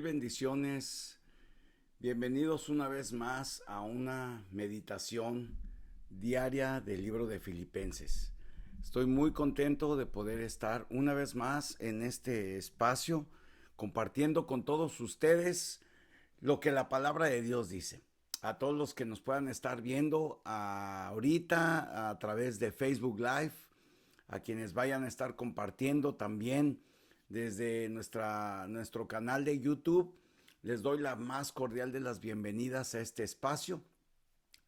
Mil bendiciones. Bienvenidos una vez más a una meditación diaria del libro de Filipenses. Estoy muy contento de poder estar una vez más en este espacio compartiendo con todos ustedes lo que la palabra de Dios dice. A todos los que nos puedan estar viendo ahorita a través de Facebook Live, a quienes vayan a estar compartiendo también desde nuestro canal de YouTube, les doy la más cordial de las bienvenidas a este espacio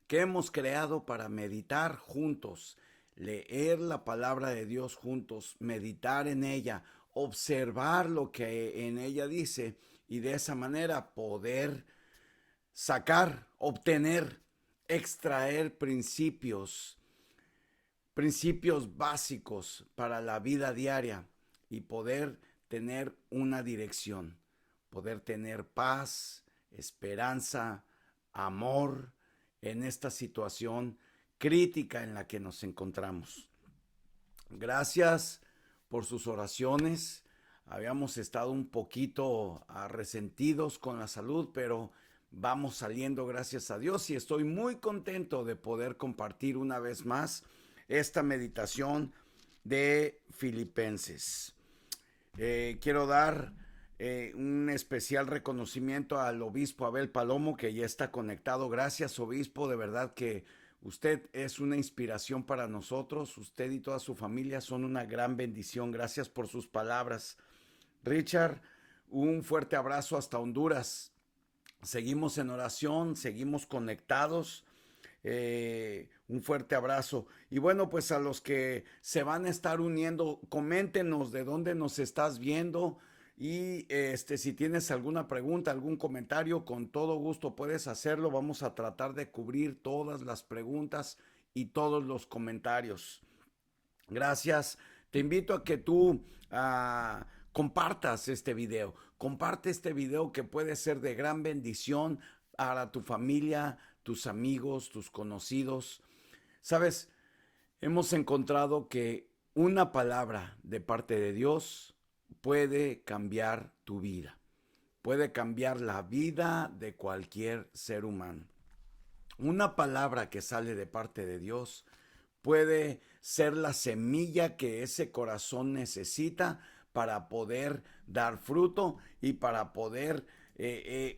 que hemos creado para meditar juntos, leer la palabra de Dios juntos, meditar en ella, observar lo que en ella dice y de esa manera poder sacar, obtener, extraer principios básicos para la vida diaria y poder tener una dirección, poder tener paz, esperanza, amor en esta situación crítica en la que nos encontramos. Gracias por sus oraciones. Habíamos estado un poquito resentidos con la salud, pero vamos saliendo gracias a Dios y estoy muy contento de poder compartir una vez más esta meditación de Filipenses. Quiero dar un especial reconocimiento al obispo Abel Palomo, que ya está conectado. Gracias, obispo, de verdad que usted es una inspiración para nosotros. Usted y toda su familia son una gran bendición. Gracias por sus palabras. Richard, un fuerte abrazo hasta Honduras. Seguimos en oración, seguimos conectados. Un fuerte abrazo. Y bueno, pues a los que se van a estar uniendo, coméntenos de dónde nos estás viendo. Y si tienes alguna pregunta, algún comentario, con todo gusto puedes hacerlo. Vamos a tratar de cubrir todas las preguntas y todos los comentarios. Gracias. Te invito a que tú compartas este video. Comparte este video que puede ser de gran bendición para tu familia, tus amigos, tus conocidos. Sabes, hemos encontrado que una palabra de parte de Dios puede cambiar tu vida. Puede cambiar la vida de cualquier ser humano. Una palabra que sale de parte de Dios puede ser la semilla que ese corazón necesita para poder dar fruto y para poder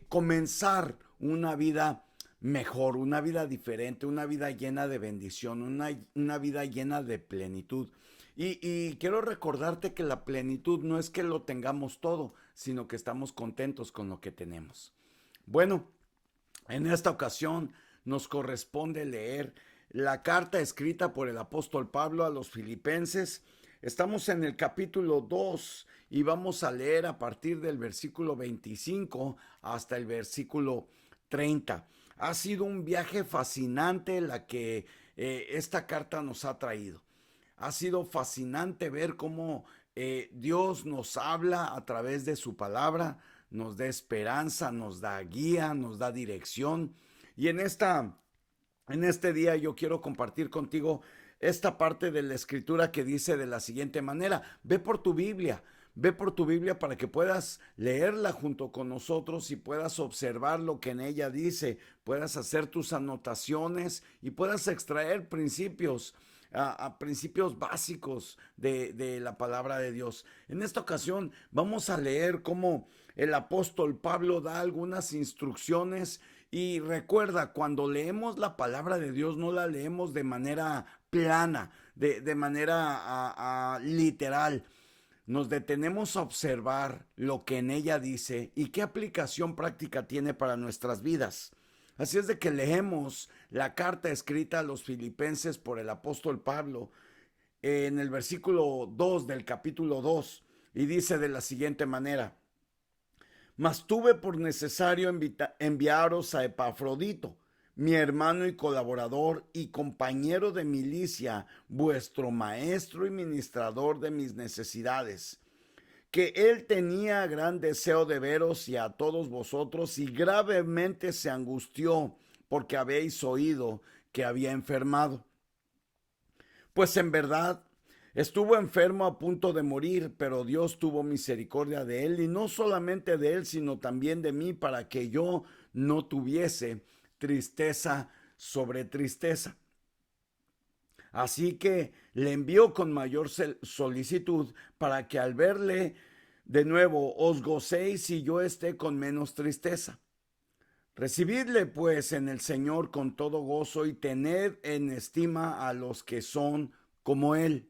comenzar una vida mejor, una vida diferente, una vida llena de bendición, una vida llena de plenitud. Y quiero recordarte que la plenitud no es que lo tengamos todo, sino que estamos contentos con lo que tenemos. Bueno, en esta ocasión nos corresponde leer la carta escrita por el apóstol Pablo a los Filipenses. Estamos en el capítulo 2 y vamos a leer a partir del versículo 25 hasta el versículo 30. Ha sido un viaje fascinante la que esta carta nos ha traído. Ha sido fascinante ver cómo Dios nos habla a través de su palabra, nos da esperanza, nos da guía, nos da dirección. Y en este día yo quiero compartir contigo esta parte de la escritura que dice de la siguiente manera: ve por tu Biblia para que puedas leerla junto con nosotros y puedas observar lo que en ella dice, puedas hacer tus anotaciones y puedas extraer principios básicos de la palabra de Dios. En esta ocasión vamos a leer cómo el apóstol Pablo da algunas instrucciones. Y recuerda, cuando leemos la palabra de Dios no la leemos de manera plana, de manera literal. Nos detenemos a observar lo que en ella dice y qué aplicación práctica tiene para nuestras vidas. Así es de que leemos la carta escrita a los Filipenses por el apóstol Pablo en el versículo 2 del capítulo 2 y dice de la siguiente manera: mas tuve por necesario enviaros a Epafrodito, mi hermano y colaborador y compañero de milicia, vuestro maestro y ministrador de mis necesidades, que él tenía gran deseo de veros y a todos vosotros, y gravemente se angustió porque habéis oído que había enfermado. Pues en verdad Estuvo enfermo a punto de morir, pero Dios tuvo misericordia de él, y no solamente de él, sino también de mí, para que yo no tuviese tristeza sobre tristeza. Así que le envió con mayor solicitud, para que al verle de nuevo os gocéis y yo esté con menos tristeza. Recibidle pues en el Señor con todo gozo, y tened en estima a los que son como él.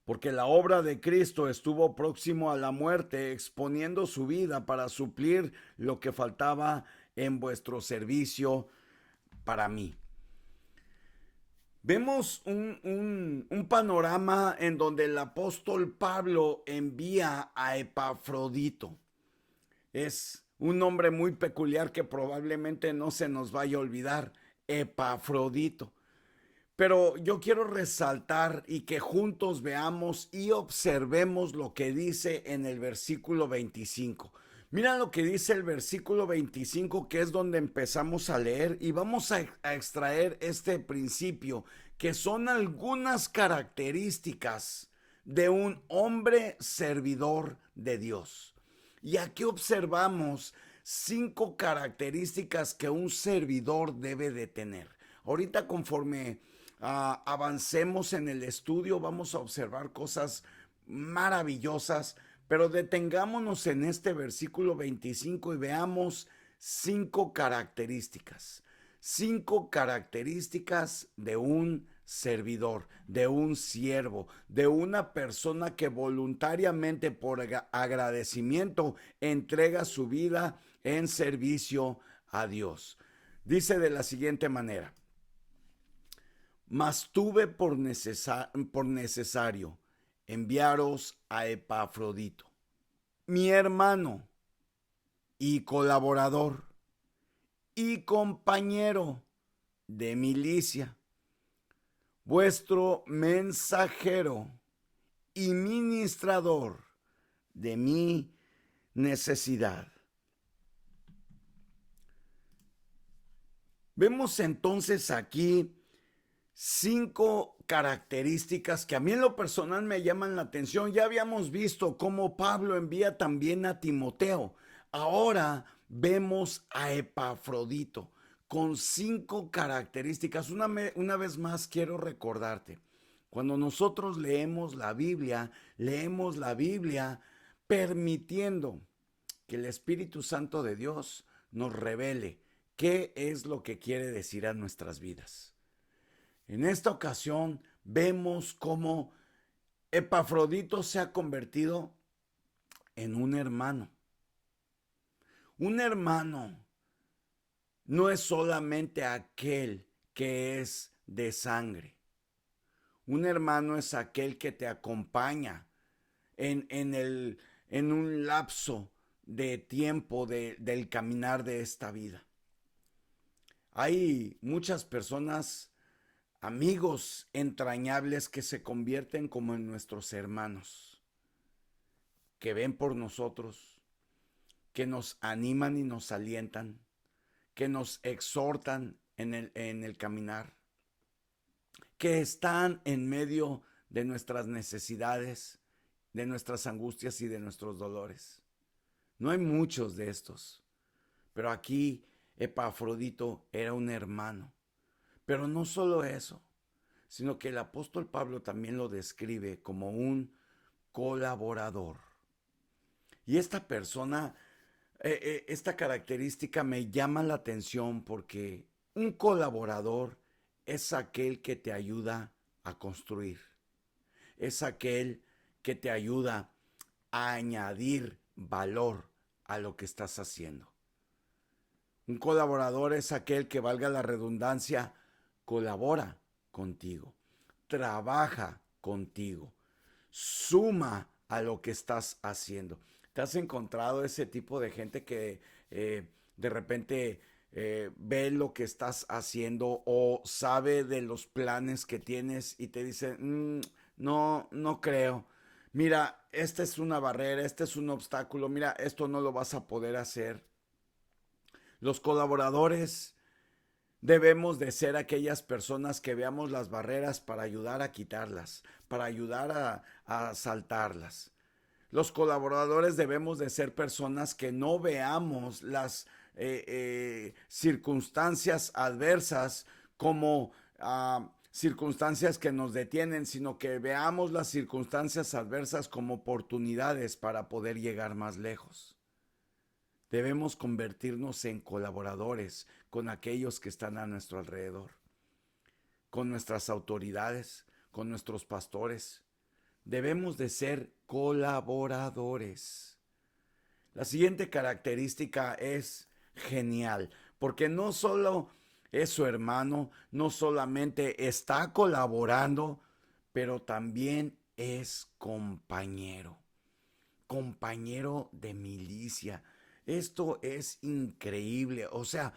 Porque la obra de Cristo estuvo próximo a la muerte, exponiendo su vida para suplir lo que faltaba en vuestro servicio para mí. Vemos un panorama en donde el apóstol Pablo envía a Epafrodito. Es un nombre muy peculiar que probablemente no se nos vaya a olvidar, Epafrodito. Pero yo quiero resaltar y que juntos veamos y observemos lo que dice en el versículo 25. Mira lo que dice el versículo 25, que es donde empezamos a leer, y vamos a extraer este principio, que son algunas características de un hombre servidor de Dios. Y aquí observamos 5 características que un servidor debe de tener. Ahorita, conforme avancemos en el estudio, vamos a observar cosas maravillosas, pero detengámonos en este versículo 25 y veamos 5 características de un servidor, de un siervo, de una persona que voluntariamente, por agradecimiento, entrega su vida en servicio a Dios. Dice de la siguiente manera: mas tuve por necesario enviaros a Epafrodito, mi hermano y colaborador y compañero de milicia, vuestro mensajero y ministrador de mi necesidad. Vemos entonces aquí 5 características que a mí en lo personal me llaman la atención. Ya habíamos visto cómo Pablo envía también a Timoteo. Ahora vemos a Epafrodito con 5 características. Una vez más quiero recordarte, cuando nosotros leemos la Biblia permitiendo que el Espíritu Santo de Dios nos revele qué es lo que quiere decir a nuestras vidas. En esta ocasión vemos cómo Epafrodito se ha convertido en un hermano. Un hermano no es solamente aquel que es de sangre. Un hermano es aquel que te acompaña en un lapso de tiempo del caminar de esta vida. Hay muchas personas, amigos entrañables, que se convierten como en nuestros hermanos, que ven por nosotros, que nos animan y nos alientan, que nos exhortan en el caminar, que están en medio de nuestras necesidades, de nuestras angustias y de nuestros dolores. No hay muchos de estos, pero aquí Epafrodito era un hermano. Pero no solo eso, sino que el apóstol Pablo también lo describe como un colaborador. Y esta persona, esta característica me llama la atención, porque un colaborador es aquel que te ayuda a construir, es aquel que te ayuda a añadir valor a lo que estás haciendo. Un colaborador es aquel que, valga la redundancia, colabora contigo, trabaja contigo, suma a lo que estás haciendo. ¿Te has encontrado ese tipo de gente que de repente ve lo que estás haciendo o sabe de los planes que tienes y te dice, no, no creo? Mira, esta es una barrera, este es un obstáculo, mira, esto no lo vas a poder hacer. Los colaboradores Debemos de ser aquellas personas que veamos las barreras para ayudar a quitarlas, para ayudar a saltarlas. Los colaboradores debemos de ser personas que no veamos las circunstancias adversas como circunstancias que nos detienen, sino que veamos las circunstancias adversas como oportunidades para poder llegar más lejos. Debemos convertirnos en colaboradores con aquellos que están a nuestro alrededor, con nuestras autoridades, con nuestros pastores. Debemos de ser colaboradores. La siguiente característica es genial, porque no solo es su hermano, no solamente está colaborando, pero también es compañero, compañero de milicia. Esto es increíble, o sea,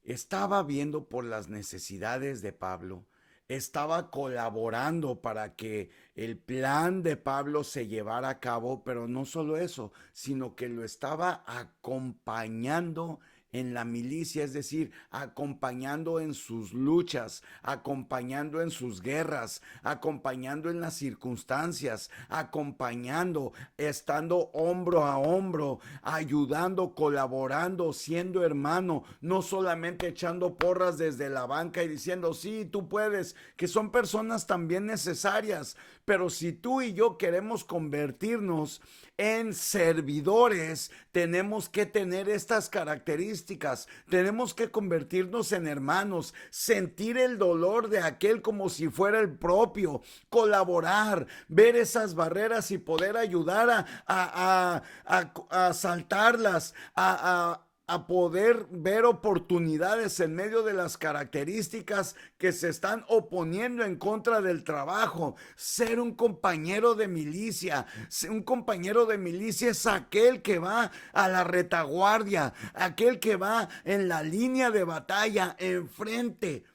estaba viendo por las necesidades de Pablo, estaba colaborando para que el plan de Pablo se llevara a cabo, pero no solo eso, sino que lo estaba acompañando en la milicia, es decir, acompañando en sus luchas, acompañando en sus guerras, acompañando en las circunstancias, acompañando, estando hombro a hombro, ayudando, colaborando, siendo hermano, no solamente echando porras desde la banca y diciendo, sí, tú puedes, que son personas también necesarias, pero si tú y yo queremos convertirnos en servidores, tenemos que tener estas características, tenemos que convertirnos en hermanos, sentir el dolor de aquel como si fuera el propio, colaborar, ver esas barreras y poder ayudar a saltarlas, a poder ver oportunidades en medio de las características que se están oponiendo en contra del trabajo. Ser un compañero de milicia. Un compañero de milicia es aquel que va a la retaguardia, aquel que va en la línea de batalla, enfrente.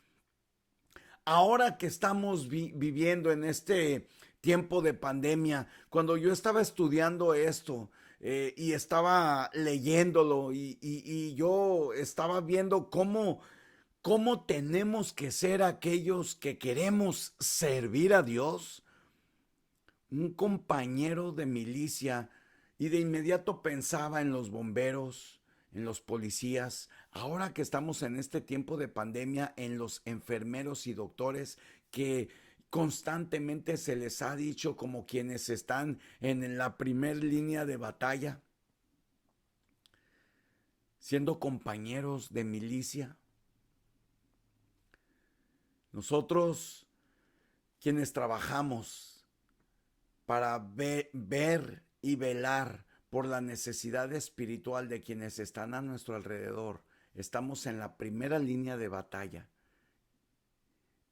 Ahora que estamos viviendo en este tiempo de pandemia, cuando yo estaba estudiando esto, y estaba leyéndolo y yo estaba viendo cómo tenemos que ser aquellos que queremos servir a Dios, un compañero de milicia, y de inmediato pensaba en los bomberos, en los policías, ahora que estamos en este tiempo de pandemia, en los enfermeros y doctores que constantemente se les ha dicho como quienes están en la primer línea de batalla, siendo compañeros de milicia. Nosotros, quienes trabajamos para ver y velar por la necesidad espiritual de quienes están a nuestro alrededor, estamos en la primera línea de batalla.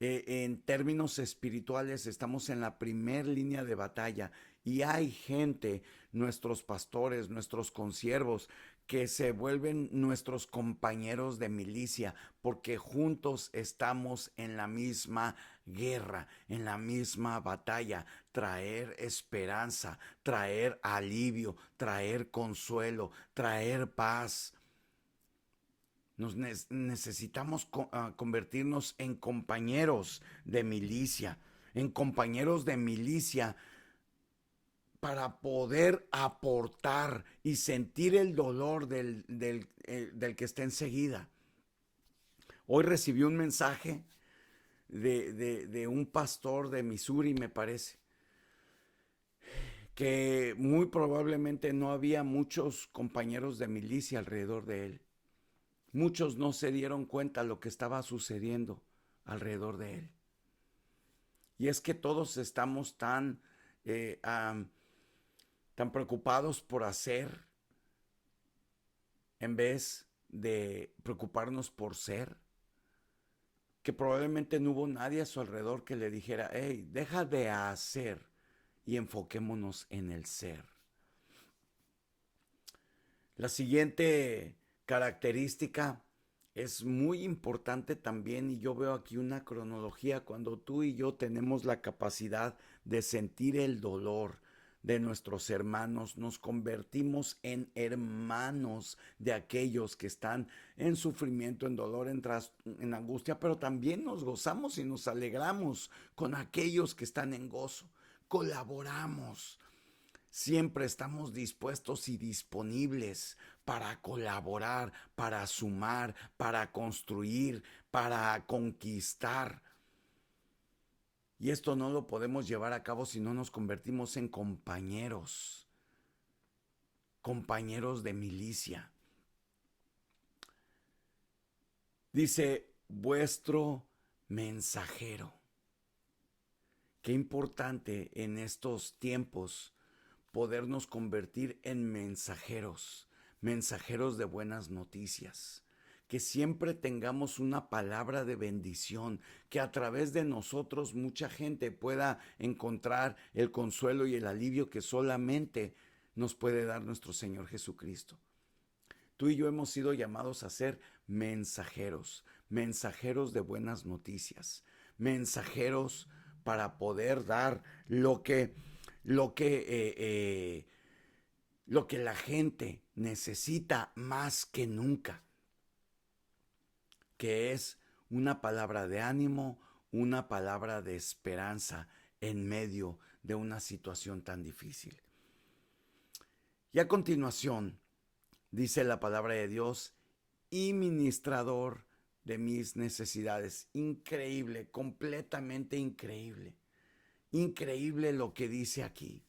En términos espirituales estamos en la primera línea de batalla y hay gente, nuestros pastores, nuestros consiervos, que se vuelven nuestros compañeros de milicia porque juntos estamos en la misma guerra, en la misma batalla, traer esperanza, traer alivio, traer consuelo, traer paz. Necesitamos convertirnos en compañeros de milicia, en compañeros de milicia para poder aportar y sentir el dolor del que está enseguida. Hoy recibí un mensaje de un pastor de Missouri, me parece, que muy probablemente no había muchos compañeros de milicia alrededor de él. Muchos no se dieron cuenta de lo que estaba sucediendo alrededor de él. Y es que todos estamos tan preocupados por hacer en vez de preocuparnos por ser, que probablemente no hubo nadie a su alrededor que le dijera, hey, deja de hacer y enfoquémonos en el ser. La siguiente característica es muy importante también, y yo veo aquí una cronología: cuando tú y yo tenemos la capacidad de sentir el dolor, de nuestros hermanos, nos convertimos en hermanos de aquellos que están en sufrimiento, en dolor, en angustia, pero también nos gozamos y nos alegramos con aquellos que están en gozo. Colaboramos. Siempre estamos dispuestos y disponibles para colaborar, para sumar, para construir, para conquistar. Y esto no lo podemos llevar a cabo si no nos convertimos en compañeros, compañeros de milicia. Dice, vuestro mensajero. Qué importante en estos tiempos podernos convertir en mensajeros, mensajeros de buenas noticias. Que siempre tengamos una palabra de bendición, que a través de nosotros mucha gente pueda encontrar el consuelo y el alivio que solamente nos puede dar nuestro Señor Jesucristo. Tú y yo hemos sido llamados a ser mensajeros, mensajeros de buenas noticias, mensajeros para poder dar lo que la gente necesita más que nunca, que es una palabra de ánimo, una palabra de esperanza en medio de una situación tan difícil. Y a continuación, dice la palabra de Dios, y ministrador de mis necesidades. Increíble, completamente increíble. Increíble lo que dice aquí.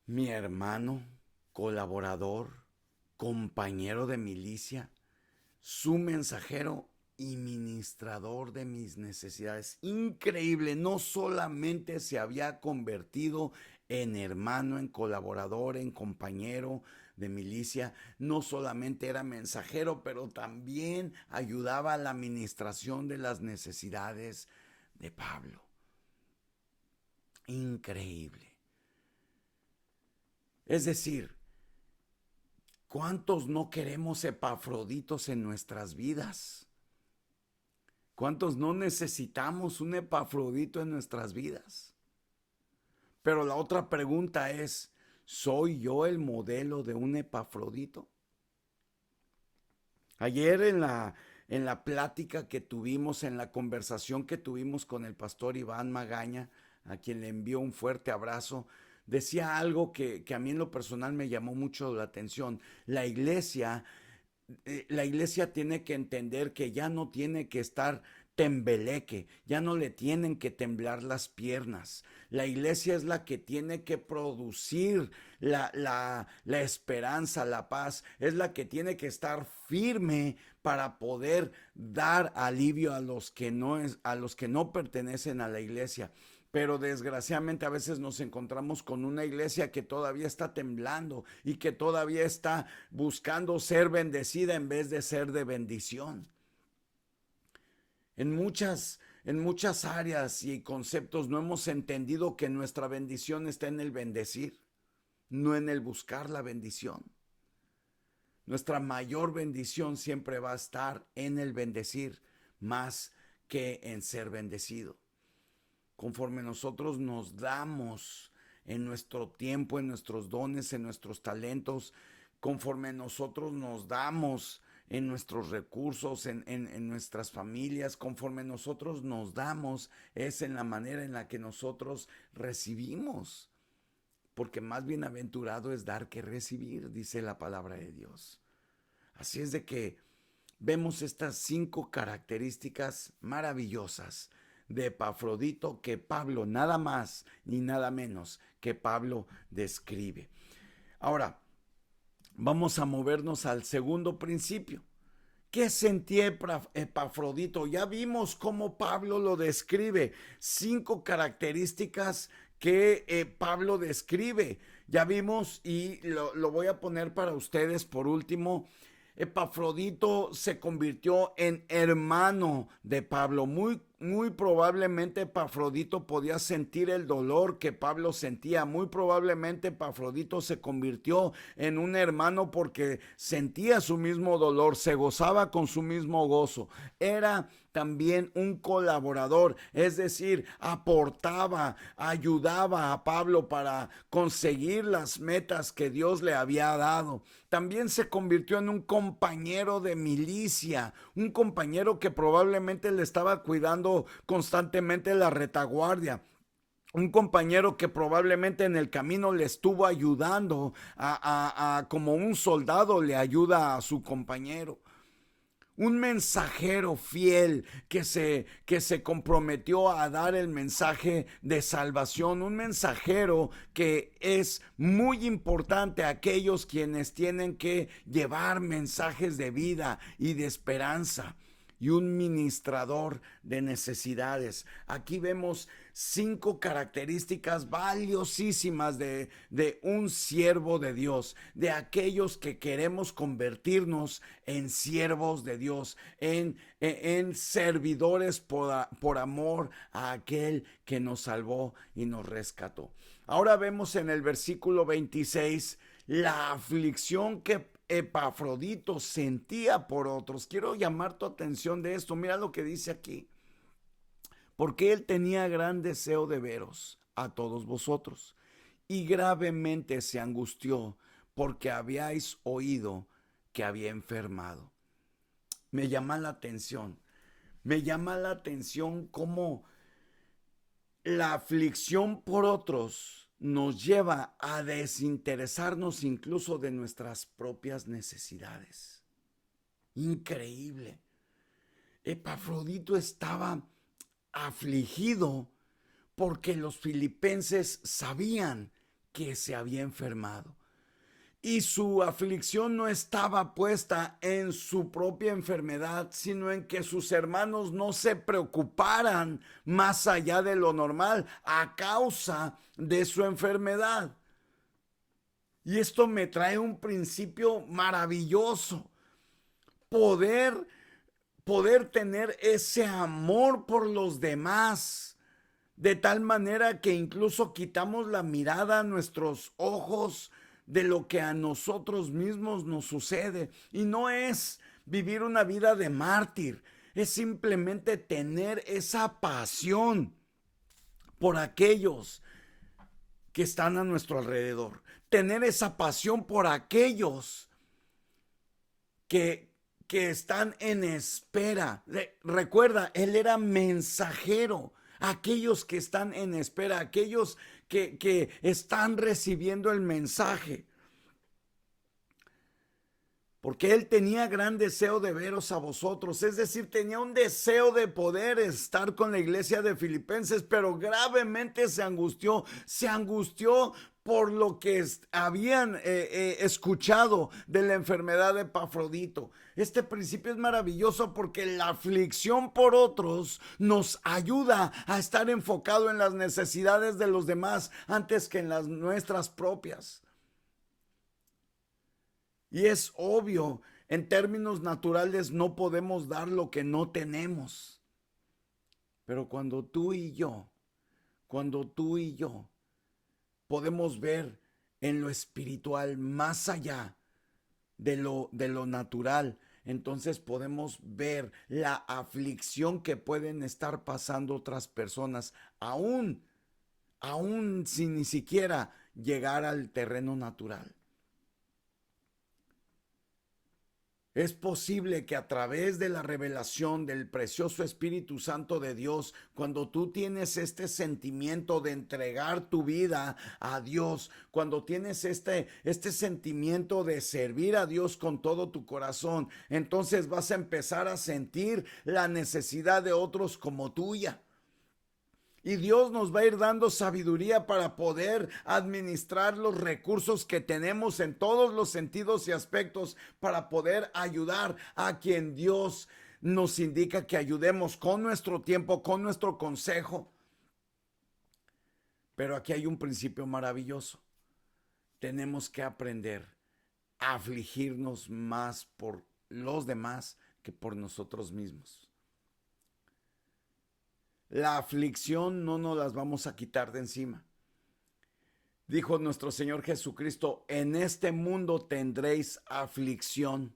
Mi hermano, colaborador, compañero de milicia, su mensajero y ministrador de mis necesidades. Increíble, no solamente se había convertido en hermano, en colaborador, en compañero de milicia, no solamente era mensajero, pero también ayudaba a la administración de las necesidades de Pablo. Increíble. Es decir, ¿cuántos no queremos Epafroditos en nuestras vidas? ¿Cuántos no necesitamos un Epafrodito en nuestras vidas? Pero la otra pregunta es, ¿soy yo el modelo de un Epafrodito? Ayer en la plática que tuvimos, en la conversación que tuvimos con el pastor Iván Magaña, a quien le envío un fuerte abrazo, decía algo que a mí en lo personal me llamó mucho la atención. La iglesia tiene que entender que ya no tiene que estar tembeleque, ya no le tienen que temblar las piernas. La iglesia es la que tiene que producir la esperanza, la paz, es la que tiene que estar firme para poder dar alivio a los que no pertenecen a la iglesia. Pero desgraciadamente a veces nos encontramos con una iglesia que todavía está temblando y que todavía está buscando ser bendecida en vez de ser de bendición. En muchas áreas y conceptos no hemos entendido que nuestra bendición está en el bendecir, no en el buscar la bendición. Nuestra mayor bendición siempre va a estar en el bendecir más que en ser bendecido. Conforme nosotros nos damos en nuestro tiempo, en nuestros dones, en nuestros talentos, conforme nosotros nos damos en nuestros recursos, en nuestras familias, conforme nosotros nos damos, es en la manera en la que nosotros recibimos. Porque más bienaventurado es dar que recibir, dice la palabra de Dios. Así es de que vemos estas 5 características maravillosas de Epafrodito que Pablo, nada más ni nada menos que Pablo describe. Ahora, vamos a movernos al segundo principio. ¿Qué sentía Epafrodito? Ya vimos cómo Pablo lo describe. 5 características que Pablo describe. Ya vimos y lo voy a poner para ustedes por último. Epafrodito se convirtió en hermano de Pablo. Muy muy probablemente Epafrodito podía sentir el dolor que Pablo sentía. Muy probablemente Epafrodito se convirtió en un hermano porque sentía su mismo dolor, se gozaba con su mismo gozo. Era también un colaborador, es decir, aportaba, ayudaba a Pablo para conseguir las metas que Dios le había dado. También se convirtió en un compañero de milicia, un compañero que probablemente le estaba cuidando constantemente la retaguardia. Un compañero que probablemente en el camino le estuvo ayudando como un soldado le ayuda a su compañero. Un mensajero fiel que se comprometió a dar el mensaje de salvación, un mensajero que es muy importante a aquellos quienes tienen que llevar mensajes de vida y de esperanza, y un ministrador de necesidades. Aquí vemos 5 características valiosísimas de un siervo de Dios, de aquellos que queremos convertirnos en siervos de Dios, en servidores por amor a aquel que nos salvó y nos rescató. Ahora vemos en el versículo 26 la aflicción que Epafrodito sentía por otros. Quiero llamar tu atención de esto. Mira lo que dice aquí. Porque él tenía gran deseo de veros a todos vosotros, y gravemente se angustió porque habíais oído que había enfermado. Me llama la atención. Me llama la atención cómo la aflicción por otros nos lleva a desinteresarnos incluso de nuestras propias necesidades. Increíble. Epafrodito estaba afligido porque los filipenses sabían que se había enfermado. Y su aflicción no estaba puesta en su propia enfermedad, sino en que sus hermanos no se preocuparan más allá de lo normal a causa de su enfermedad. Y esto me trae un principio maravilloso. Poder, poder tener ese amor por los demás, de tal manera que incluso quitamos la mirada a nuestros ojos de lo que a nosotros mismos nos sucede. Y no es vivir una vida de mártir, es simplemente tener esa pasión por aquellos que están a nuestro alrededor, tener esa pasión por aquellos que están en espera. Recuerda, él era mensajero. Aquellos que están en espera, aquellos que están recibiendo el mensaje. Porque él tenía gran deseo de veros a vosotros, es decir, tenía un deseo de poder estar con la iglesia de Filipenses, pero gravemente se angustió por lo que habían escuchado de la enfermedad de Epafrodito. Este principio es maravilloso porque la aflicción por otros nos ayuda a estar enfocado en las necesidades de los demás antes que en las nuestras propias. Y es obvio, en términos naturales no podemos dar lo que no tenemos. Pero cuando tú y yo podemos ver en lo espiritual más allá de lo natural, entonces podemos ver la aflicción que pueden estar pasando otras personas, aún sin ni siquiera llegar al terreno natural. Es posible que a través de la revelación del precioso Espíritu Santo de Dios, cuando tú tienes este sentimiento de entregar tu vida a Dios, cuando tienes este sentimiento de servir a Dios con todo tu corazón, entonces vas a empezar a sentir la necesidad de otros como tuya. Y Dios nos va a ir dando sabiduría para poder administrar los recursos que tenemos en todos los sentidos y aspectos para poder ayudar a quien Dios nos indica que ayudemos con nuestro tiempo, con nuestro consejo. Pero aquí hay un principio maravilloso. Tenemos que aprender a afligirnos más por los demás que por nosotros mismos. La aflicción no nos las vamos a quitar de encima. Dijo nuestro Señor Jesucristo, en este mundo tendréis aflicción.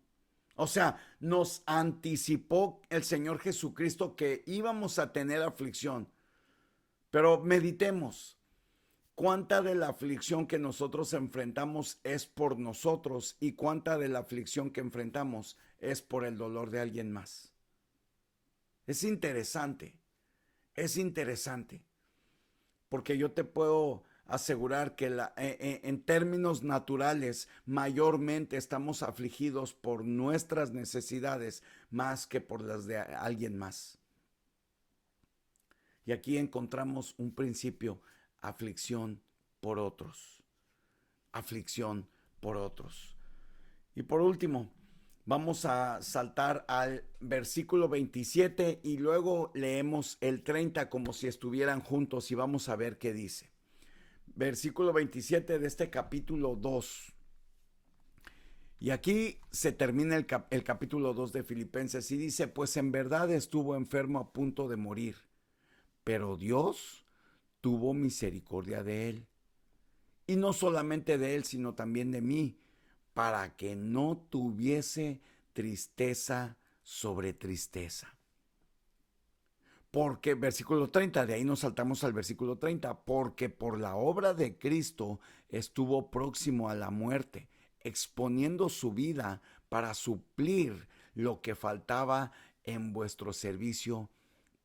O sea, nos anticipó el Señor Jesucristo que íbamos a tener aflicción. Pero meditemos, ¿cuánta de la aflicción que nosotros enfrentamos es por nosotros y cuánta de la aflicción que enfrentamos es por el dolor de alguien más? Es interesante, es interesante, porque yo te puedo asegurar que en términos naturales mayormente estamos afligidos por nuestras necesidades más que por las de alguien más. Y aquí encontramos un principio: aflicción por otros, aflicción por otros. Y por último, vamos a saltar al versículo 27 y luego leemos el 30 como si estuvieran juntos y vamos a ver qué dice. Versículo 27 de este capítulo 2. Y aquí se termina el capítulo 2 de Filipenses y dice, pues en verdad estuvo enfermo a punto de morir, pero Dios tuvo misericordia de él. Y no solamente de él, sino también de mí, para que no tuviese tristeza sobre tristeza. Porque, versículo 30, de ahí nos saltamos al versículo 30, porque por la obra de Cristo estuvo próximo a la muerte, exponiendo su vida para suplir lo que faltaba en vuestro servicio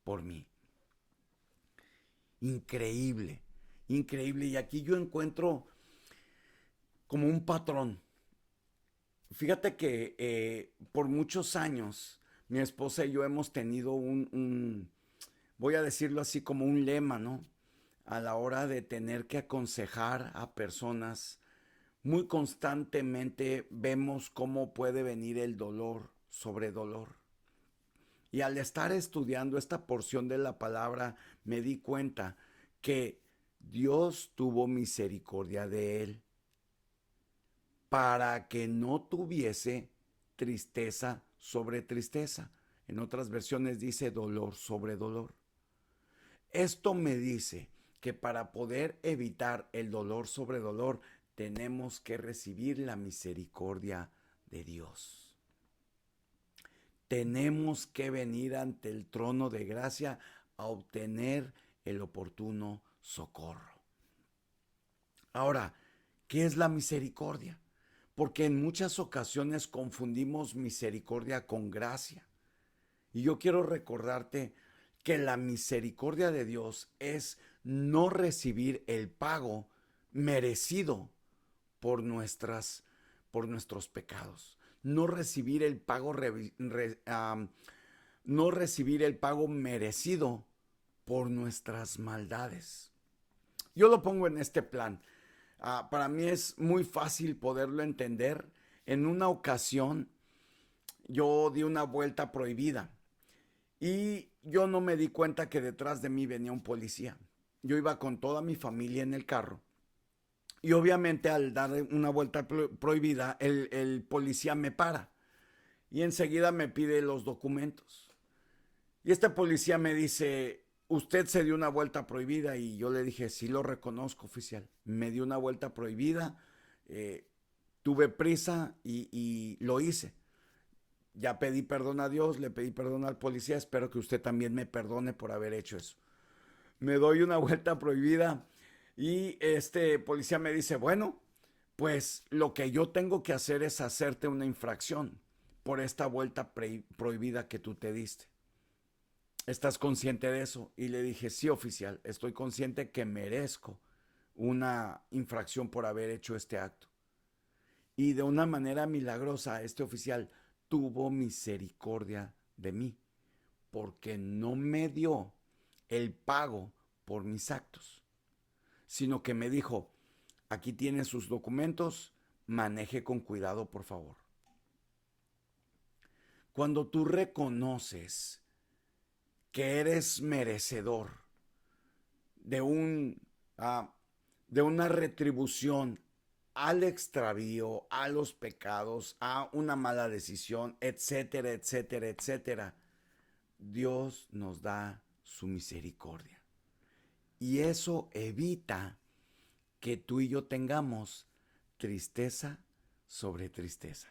por mí. Increíble, increíble. Y aquí yo encuentro como un patrón. Fíjate que por muchos años mi esposa y yo hemos tenido voy a decirlo así, como un lema, ¿no? A la hora de tener que aconsejar a personas, muy constantemente vemos cómo puede venir el dolor sobre dolor. Y al estar estudiando esta porción de la palabra, me di cuenta que Dios tuvo misericordia de él para que no tuviese tristeza sobre tristeza. En otras versiones dice dolor sobre dolor. Esto me dice que para poder evitar el dolor sobre dolor, tenemos que recibir la misericordia de Dios. Tenemos que venir ante el trono de gracia a obtener el oportuno socorro. Ahora, ¿qué es la misericordia? Porque en muchas ocasiones confundimos misericordia con gracia. Y yo quiero recordarte que la misericordia de Dios es no recibir el pago merecido por nuestros pecados. No recibir el pago no recibir el pago merecido por nuestras maldades. Yo lo pongo en este plan. Para mí es muy fácil poderlo entender. En una ocasión yo di una vuelta prohibida y yo no me di cuenta que detrás de mí venía un policía. Yo iba con toda mi familia en el carro. Y obviamente al dar una vuelta prohibida, el policía me para. Y enseguida me pide los documentos. Y este policía me dice, usted se dio una vuelta prohibida. Y yo le dije, sí lo reconozco, oficial. Me dio una vuelta prohibida. Tuve prisa y lo hice. Ya pedí perdón a Dios, le pedí perdón al policía, espero que usted también me perdone por haber hecho eso. Me doy una vuelta prohibida y este policía me dice, bueno, pues lo que yo tengo que hacer es hacerte una infracción por esta vuelta prohibida que tú te diste. ¿Estás consciente de eso? Y le dije, sí, oficial, estoy consciente que merezco una infracción por haber hecho este acto. Y de una manera milagrosa, este oficial tuvo misericordia de mí, porque no me dio el pago por mis actos, sino que me dijo, aquí tiene sus documentos, maneje con cuidado, por favor. Cuando tú reconoces que eres merecedor de de una retribución al extravío, a los pecados, a una mala decisión, etcétera, etcétera, etcétera, Dios nos da su misericordia. Y eso evita que tú y yo tengamos tristeza sobre tristeza.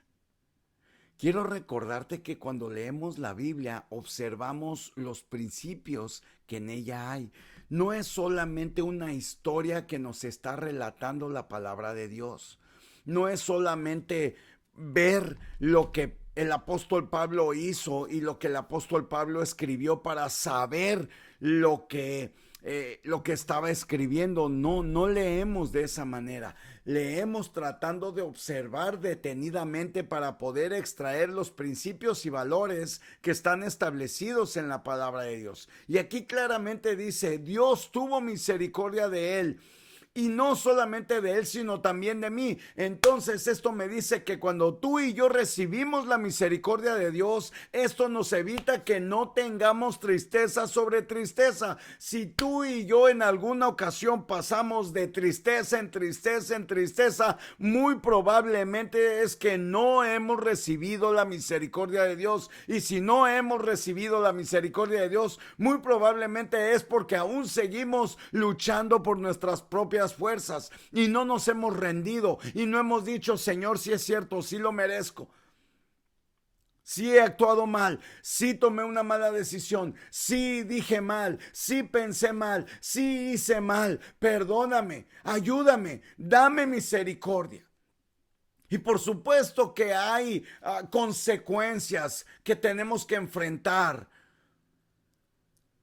Quiero recordarte que cuando leemos la Biblia observamos los principios que en ella hay. No es solamente una historia que nos está relatando la palabra de Dios. No es solamente ver lo que el apóstol Pablo hizo y lo que el apóstol Pablo escribió para saber lo que estaba escribiendo. No, no leemos de esa manera. Leemos tratando de observar detenidamente para poder extraer los principios y valores que están establecidos en la palabra de Dios. Y aquí claramente dice, Dios tuvo misericordia de él. Y no solamente de él, sino también de mí. Entonces esto me dice que cuando tú y yo recibimos la misericordia de Dios, esto nos evita que no tengamos tristeza sobre tristeza. Si tú y yo en alguna ocasión pasamos de tristeza en tristeza en tristeza, muy probablemente es que no hemos recibido la misericordia de Dios. Y si no hemos recibido la misericordia de Dios, muy probablemente es porque aún seguimos luchando por nuestras propias fuerzas y no nos hemos rendido y no hemos dicho, Señor, si es cierto, si lo merezco, si he actuado mal, si tomé una mala decisión, si dije mal, si pensé mal, si hice mal, perdóname, ayúdame, dame misericordia. Y por supuesto que hay consecuencias que tenemos que enfrentar.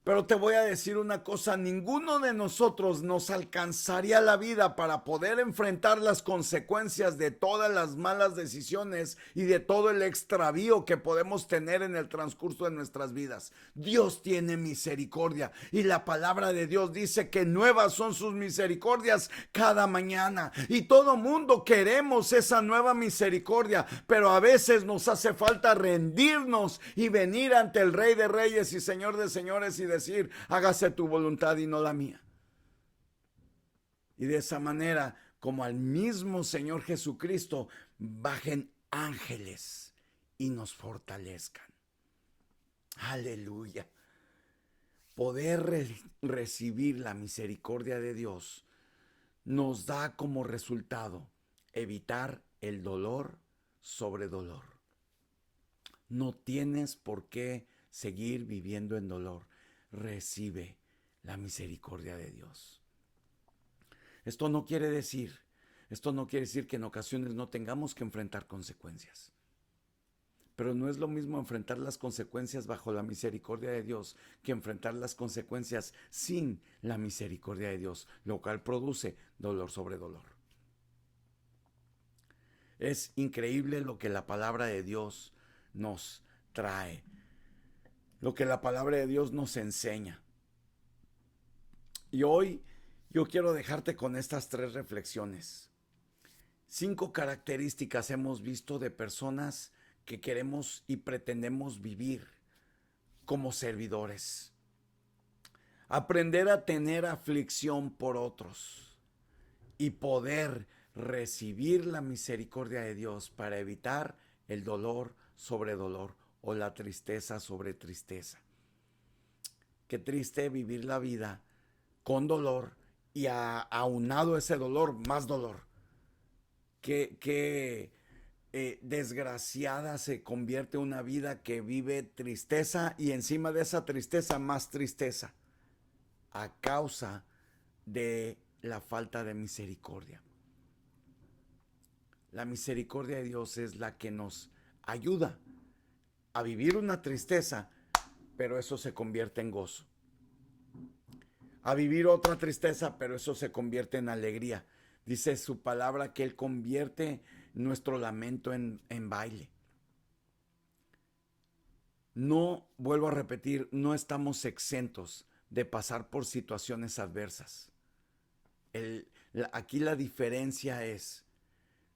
Pero te voy a decir una cosa, ninguno de nosotros nos alcanzaría la vida para poder enfrentar las consecuencias de todas las malas decisiones y de todo el extravío que podemos tener en el transcurso de nuestras vidas. Dios tiene misericordia y la palabra de Dios dice que nuevas son sus misericordias cada mañana. Y todo mundo queremos esa nueva misericordia, pero a veces nos hace falta rendirnos y venir ante el Rey de Reyes y Señor de Señores y decir, hágase tu voluntad y no la mía. Y de esa manera, como al mismo Señor Jesucristo, bajen ángeles y nos fortalezcan. Aleluya. Poder recibir la misericordia de Dios nos da como resultado evitar el dolor sobre dolor. No tienes por qué seguir viviendo en dolor. Recibe la misericordia de Dios. Esto no quiere decir que en ocasiones no tengamos que enfrentar consecuencias. Pero no es lo mismo enfrentar las consecuencias bajo la misericordia de Dios que enfrentar las consecuencias sin la misericordia de Dios, lo cual produce dolor sobre dolor. Es increíble lo que la palabra de Dios nos trae, lo que la palabra de Dios nos enseña. Y hoy yo quiero dejarte con estas 3 reflexiones. 5 características hemos visto de personas que queremos y pretendemos vivir como servidores. Aprender a tener aflicción por otros y poder recibir la misericordia de Dios para evitar el dolor sobre dolor o la tristeza sobre tristeza. Qué triste vivir la vida con dolor y aunado ese dolor, más dolor. Qué desgraciada se convierte una vida que vive tristeza y encima de esa tristeza más tristeza a causa de la falta de misericordia. La misericordia de Dios es la que nos ayuda a vivir una tristeza, pero eso se convierte en gozo. A vivir otra tristeza, pero eso se convierte en alegría. Dice su palabra que Él convierte nuestro lamento en baile. No, vuelvo a repetir, no estamos exentos de pasar por situaciones adversas. Aquí la diferencia es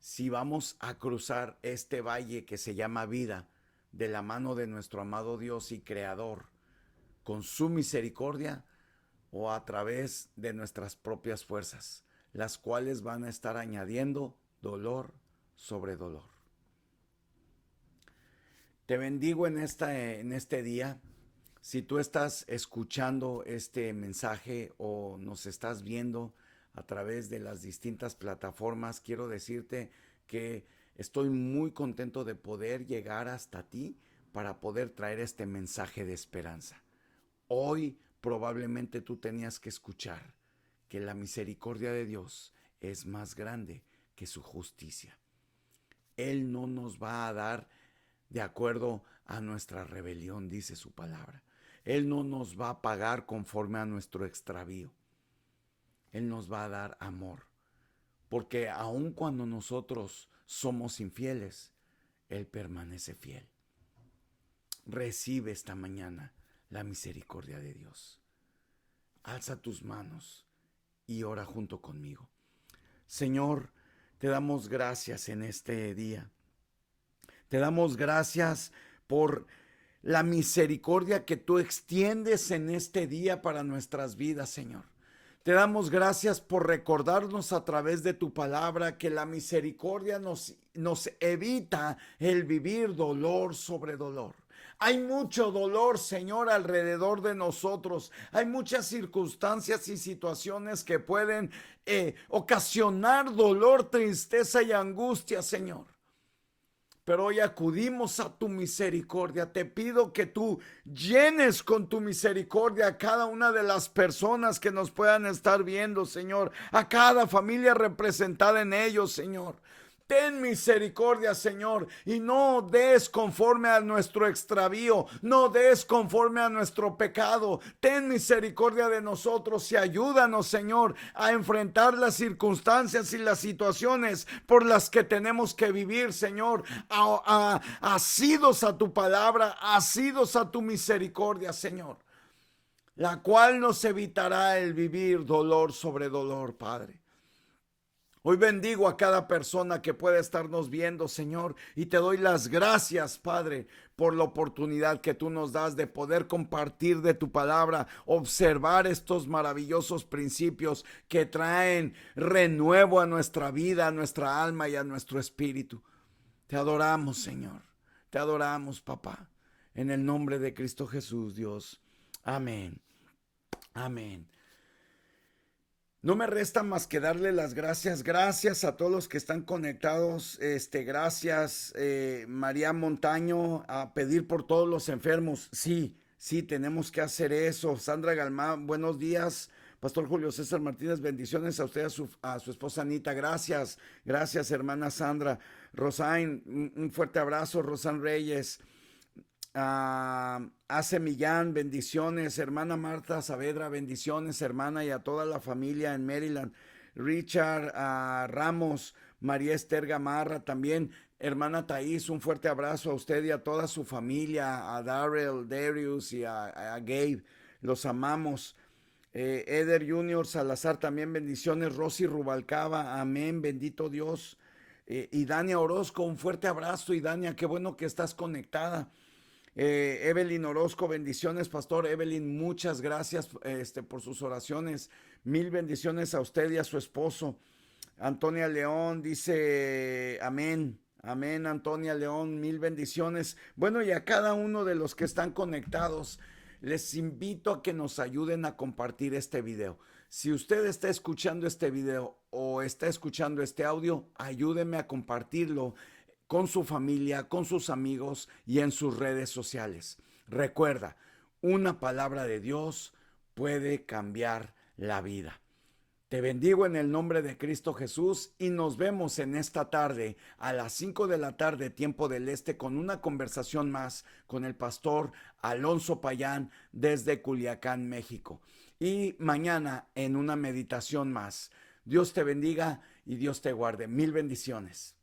si vamos a cruzar este valle que se llama vida de la mano de nuestro amado Dios y Creador con su misericordia o a través de nuestras propias fuerzas, las cuales van a estar añadiendo dolor sobre dolor. Te bendigo en este día. Si tú estás escuchando este mensaje o nos estás viendo a través de las distintas plataformas, quiero decirte que estoy muy contento de poder llegar hasta ti para poder traer este mensaje de esperanza. Hoy probablemente tú tenías que escuchar que la misericordia de Dios es más grande que su justicia. Él no nos va a dar de acuerdo a nuestra rebelión, dice su palabra. Él no nos va a pagar conforme a nuestro extravío. Él nos va a dar amor. Porque aun cuando nosotros somos infieles, Él permanece fiel. Recibe esta mañana la misericordia de Dios. Alza tus manos y ora junto conmigo. Señor, te damos gracias en este día. Te damos gracias por la misericordia que tú extiendes en este día para nuestras vidas, Señor. Te damos gracias por recordarnos a través de tu palabra que la misericordia nos evita el vivir dolor sobre dolor. Hay mucho dolor, Señor, alrededor de nosotros. Hay muchas circunstancias y situaciones que pueden ocasionar dolor, tristeza y angustia, Señor. Pero hoy acudimos a tu misericordia. Te pido que tú llenes con tu misericordia a cada una de las personas que nos puedan estar viendo, Señor. A cada familia representada en ellos, Señor. Ten misericordia, Señor, y no des conforme a nuestro extravío, no des conforme a nuestro pecado. Ten misericordia de nosotros y ayúdanos, Señor, a enfrentar las circunstancias y las situaciones por las que tenemos que vivir, Señor, asidos a tu palabra, asidos a tu misericordia, Señor, la cual nos evitará el vivir dolor sobre dolor, Padre. Hoy bendigo a cada persona que pueda estarnos viendo, Señor, y te doy las gracias, Padre, por la oportunidad que tú nos das de poder compartir de tu palabra, observar estos maravillosos principios que traen renuevo a nuestra vida, a nuestra alma y a nuestro espíritu. Te adoramos, Señor. Te adoramos, papá. En el nombre de Cristo Jesús, Dios. Amén. Amén. No me resta más que darle las gracias. Gracias a todos los que están conectados. Gracias, María Montaño, a pedir por todos los enfermos. Sí, tenemos que hacer eso. Sandra Galmán, buenos días. Pastor Julio César Martínez, bendiciones a usted, a su esposa Anita. Gracias, hermana Sandra. Rosain, un fuerte abrazo. Rosan Reyes. Ace Millán, bendiciones. Hermana Marta Saavedra, bendiciones, hermana, y a toda la familia en Maryland. Richard Ramos, María Esther Gamarra también. Hermana Thais, un fuerte abrazo a usted y a toda su familia, a Darrell, Darius y a Gabe, los amamos. Eder Junior Salazar también, bendiciones. Rosy Rubalcaba, amén, bendito Dios. Y Dania Orozco, un fuerte abrazo. Y Dania, qué bueno que estás conectada. Evelyn Orozco, bendiciones, pastor. Evelyn, muchas gracias por sus oraciones. Mil bendiciones a usted y a su esposo. Antonia León dice amén. Amén, Antonia León, mil bendiciones. Bueno, y a cada uno de los que están conectados, les invito a que nos ayuden a compartir este video. Si usted está escuchando este video o está escuchando este audio, ayúdeme a compartirlo con su familia, con sus amigos y en sus redes sociales. Recuerda, una palabra de Dios puede cambiar la vida. Te bendigo en el nombre de Cristo Jesús y nos vemos en esta tarde a las 5 de la tarde, tiempo del este, con una conversación más con el pastor Alonso Payán desde Culiacán, México. Y mañana en una meditación más. Dios te bendiga y Dios te guarde. Mil bendiciones.